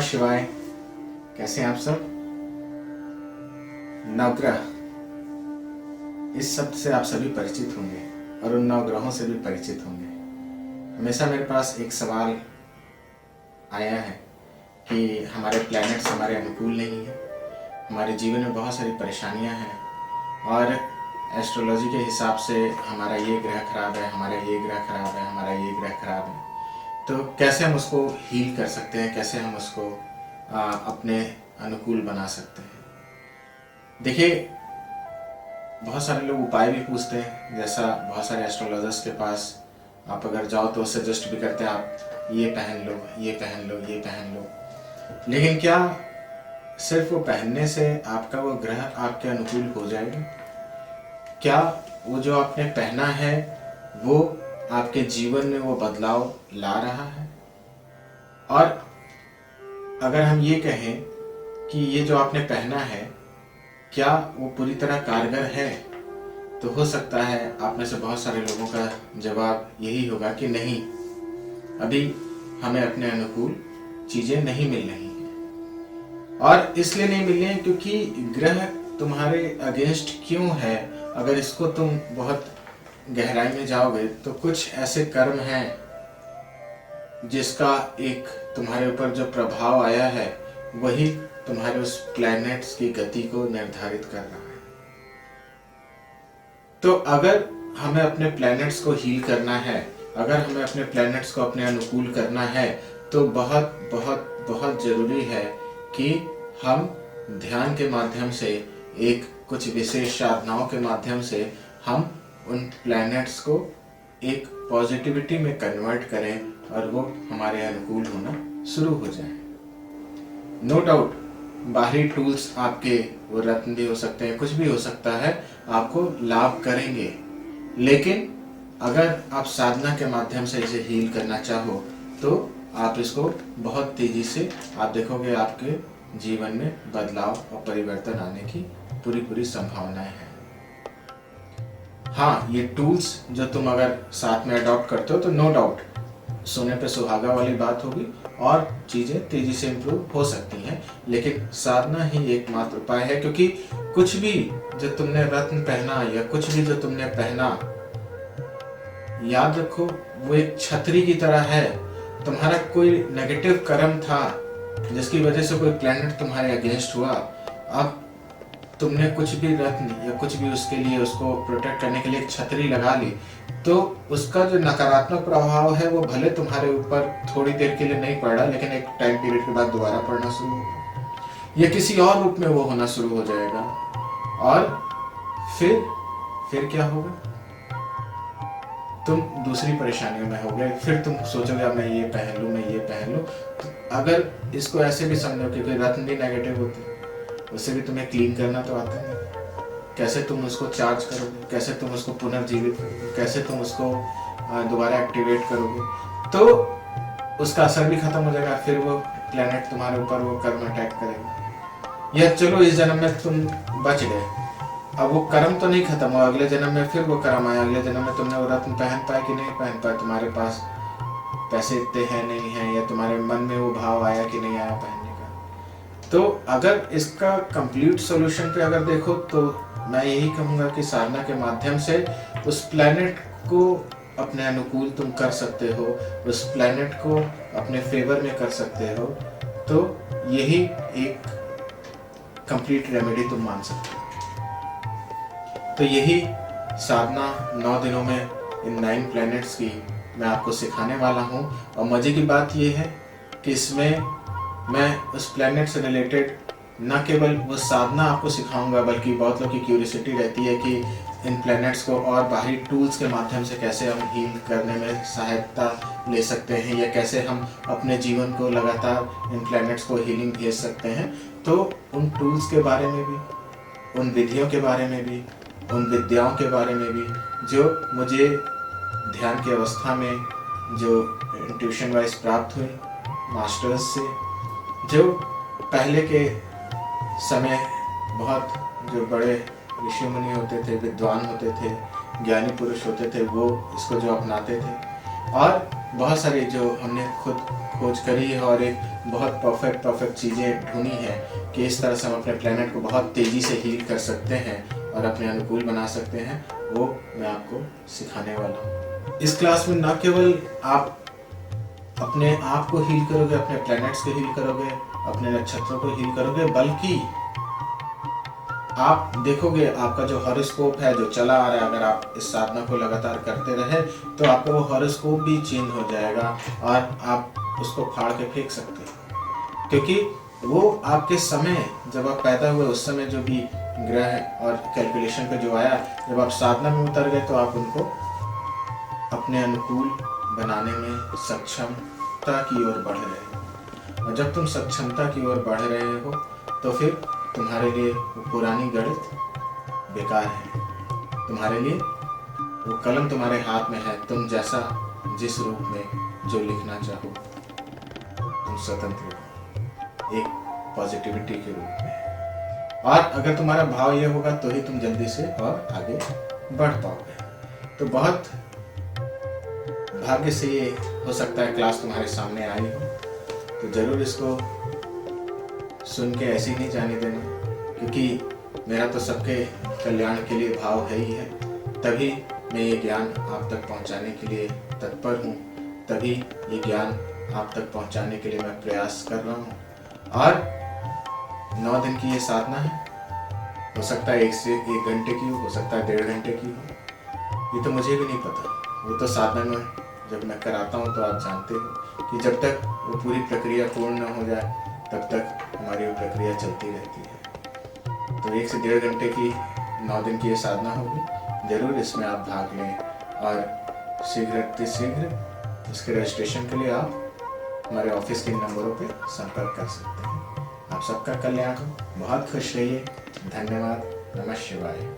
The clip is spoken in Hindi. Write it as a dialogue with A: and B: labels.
A: शिवाय। कैसे हैं आप सब? नवग्रह, इस शब्द से आप सभी परिचित होंगे और उन नवग्रहों से भी परिचित होंगे। हमेशा मेरे पास एक सवाल आया है कि हमारे प्लैनेट्स हमारे अनुकूल नहीं है, हमारे जीवन में बहुत सारी परेशानियां हैं और एस्ट्रोलॉजी के हिसाब से हमारा ये ग्रह खराब है, हमारा ये ग्रह खराब है, हमारा ये ग्रह खराब है। तो कैसे हम उसको हील कर सकते हैं, कैसे हम उसको अपने अनुकूल बना सकते हैं? देखिए, बहुत सारे लोग उपाय भी पूछते हैं, जैसा बहुत सारे एस्ट्रोलॉजर्स के पास आप अगर जाओ तो सजेस्ट भी करते हैं आप ये पहन लो, ये पहन लो, ये पहन लो। लेकिन क्या सिर्फ वो पहनने से आपका वो ग्रह आपके अनुकूल हो जाएगा? क्या वो जो आपने पहना है वो आपके जीवन में वो बदलाव ला रहा है? और अगर हम ये कहें कि ये जो आपने पहना है क्या वो पूरी तरह कारगर है, तो हो सकता है आप में से बहुत सारे लोगों का जवाब यही होगा कि नहीं, अभी हमें अपने अनुकूल चीजें नहीं मिल रही हैं। और इसलिए नहीं मिल रही हैं क्योंकि ग्रह तुम्हारे अगेंस्ट क्यों है। अगर इसको तुम बहुत गहराई में जाओगे तो कुछ ऐसे कर्म हैं जिसका एक तुम्हारे ऊपर जो प्रभाव आया है वही तुम्हारे उस प्लैनेट्स की गति को निर्धारित कर रहा है। तो अगर हमें अपने प्लैनेट्स को हील करना है, अगर हमें अपने प्लैनेट्स को अपने अनुकूल करना है, तो बहुत बहुत बहुत जरूरी है कि हम ध्यान के माध्यम से, एक कुछ विशेष साधनाओं के माध्यम से हम उन प्लैनेट्स को एक पॉजिटिविटी में कन्वर्ट करें और वो हमारे अनुकूल होना शुरू हो जाए। नो डाउट बाहरी टूल्स आपके, वो रत्न भी हो सकते हैं, कुछ भी हो सकता है, आपको लाभ करेंगे। लेकिन अगर आप साधना के माध्यम से इसे हील करना चाहो तो आप इसको बहुत तेजी से, आप देखोगे आपके जीवन में बदलाव और परिवर्तन आने की पूरी संभावनाएं हैं। हाँ, ये टूल्स जो तुम अगर साथ में अडॉप्ट करते हो तो नो डाउट सोने पे सुहागा वाली बात होगी और चीजें तेजी से इम्प्रूव हो सकती हैं। लेकिन साधना ही एकमात्र उपाय है, क्योंकि कुछ भी जो तुमने रत्न पहना या कुछ भी जो तुमने पहना, याद रखो वो एक छतरी की तरह है। तुम्हारा कोई नेगेटिव कर्म था जिसकी वजह से कोई प्लैनेट तुम्हारे अगेंस्ट हुआ, अब तुमने कुछ भी रत्न या कुछ भी उसके लिए, उसको प्रोटेक्ट करने के लिए एक छतरी लगा ली, तो उसका जो नकारात्मक प्रभाव है वो भले तुम्हारे ऊपर थोड़ी देर के लिए नहीं पड़ रहा, लेकिन एक टाइम पीरियड के बाद दोबारा पड़ना शुरू होगा या किसी और रूप में वो होना शुरू हो जाएगा। और फिर क्या होगा? तुम दूसरी परेशानियों में होगे। फिर तुम सोचोगे अब मैं ये पहन लूं, मैं ये पहन लूं। तो अगर इसको ऐसे भी समझो कि कोई रत्न भी नेगेटिव होते, उससे भी तुम्हें क्लीन करना तो आता है। कैसे तुम उसको चार्ज करोगे, कैसे तुम उसको पुनर्जीवित करोगे, कैसे तुम उसको दोबारा एक्टिवेट करोगे, तो उसका असर भी खत्म हो जाएगा। फिर वो प्लैनेट तुम्हारे ऊपर वो कर्म अटैक करेगा। या चलो इस जन्म में तुम बच गए, अब वो कर्म तो नहीं खत्म हुआ, अगले जन्म में फिर वो कर्म आया, अगले जन्म में तुमने वो रत्न पहन पाए कि नहीं पहन पाए, तुम्हारे पास पैसे इतने हैं नहीं है, या तुम्हारे मन में वो भाव आया कि नहीं आया पहनने का। तो अगर इसका कंप्लीट सॉल्यूशन पे अगर देखो तो मैं यही कहूँगा कि साधना के माध्यम से उस प्लैनेट को अपने अनुकूल तुम कर सकते हो, उस प्लैनेट को अपने फेवर में कर सकते हो। तो यही एक कंप्लीट रेमेडी तुम मान सकते हो। तो यही साधना 9 दिनों में इन 9 प्लैनेट्स की मैं आपको सिखाने वाला हूँ। और मजे की बात यह है कि इसमें मैं उस प्लैनेट से रिलेटेड न केवल वो साधना आपको सिखाऊंगा, बल्कि बहुत लोग की क्यूरियोसिटी रहती है कि इन प्लैनेट्स को और बाहरी टूल्स के माध्यम से कैसे हम हील करने में सहायता ले सकते हैं, या कैसे हम अपने जीवन को लगातार इन प्लैनेट्स को हीलिंग भेज सकते हैं। तो उन टूल्स के बारे में भी, उन विधियों के बारे में भी, उन विद्याओं के बारे में भी जो मुझे ध्यान की अवस्था में जो इंट्यूशन वाइज प्राप्त हुई मास्टर्स से, जो पहले के समय बहुत जो बड़े ऋषि मुनि होते थे, विद्वान होते थे, ज्ञानी पुरुष होते थे, वो इसको जो अपनाते थे, और बहुत सारे जो हमने खुद खोज करी है और एक बहुत परफेक्ट चीज़ें ढूंढी हैं कि इस तरह से हम अपने प्लेनेट को बहुत तेज़ी से हील कर सकते हैं और अपने अनुकूल बना सकते हैं, वो मैं आपको सिखाने वाला हूँ। इस क्लास में न केवल आप अपने आप को हील करोगे, अपने प्लैनेट्स को हील करोगे, अपने नक्षत्रों को हील करोगे, बल्कि आप देखोगे आपका जो हॉरोस्कोप है जो चला आ रहा है, अगर आप इस साधना को लगातार करते रहे तो आपका वो हॉरोस्कोप भी चेंज हो जाएगा और आप उसको फाड़ के फेंक सकते हैं। क्योंकि वो आपके समय, जब आप पैदा हुए उस समय जो भी ग्रह और कैलकुलेशन पे जो आया, जब आप साधना में उतर गए तो आप उनको अपने अनुकूल बनाने में सक्षमता की ओर बढ़ रहे हैं। और जब तुम सक्षमता की ओर बढ़ रहे हो तो फिर तुम्हारे लिए वो पुरानी गणित बेकार है। तुम्हारे लिए वो कलम तुम्हारे हाथ में है, तुम जैसा जिस रूप में जो लिखना चाहो तुम स्वतंत्र हो, एक पॉजिटिविटी के रूप में। और अगर तुम्हारा भाव ये होगा तो ही तुम जल्दी से और आगे बढ़ पाओगे। तो बहुत भाग्य से ये हो सकता है क्लास तुम्हारे सामने आई हो, तो जरूर इसको सुन के ऐसे ही नहीं जाने देना, क्योंकि मेरा तो सबके कल्याण के लिए भाव है ही है। तभी मैं ये ज्ञान आप तक पहुंचाने के लिए तत्पर हूँ, तभी ये ज्ञान आप तक पहुंचाने के लिए मैं प्रयास कर रहा हूँ। और 9 दिन की ये साधना है, हो सकता है 1 से 1 घंटे की हो सकता है 1.5 घंटे की हो, ये तो मुझे भी नहीं पता। वो तो साधना में जब मैं कराता हूँ तो आप जानते हो कि जब तक वो पूरी प्रक्रिया पूर्ण न हो जाए तब तक हमारी वो प्रक्रिया चलती रहती है। तो 1 से 1.5 घंटे की 9 दिन की ये साधना होगी, जरूर इसमें आप भाग लें। और शीघ्र इसके रजिस्ट्रेशन के लिए आप हमारे ऑफिस के नंबरों पे संपर्क कर सकते हैं। आप सबका कल्याण हो, बहुत खुश रहिए। धन्यवाद। नमः शिवाय।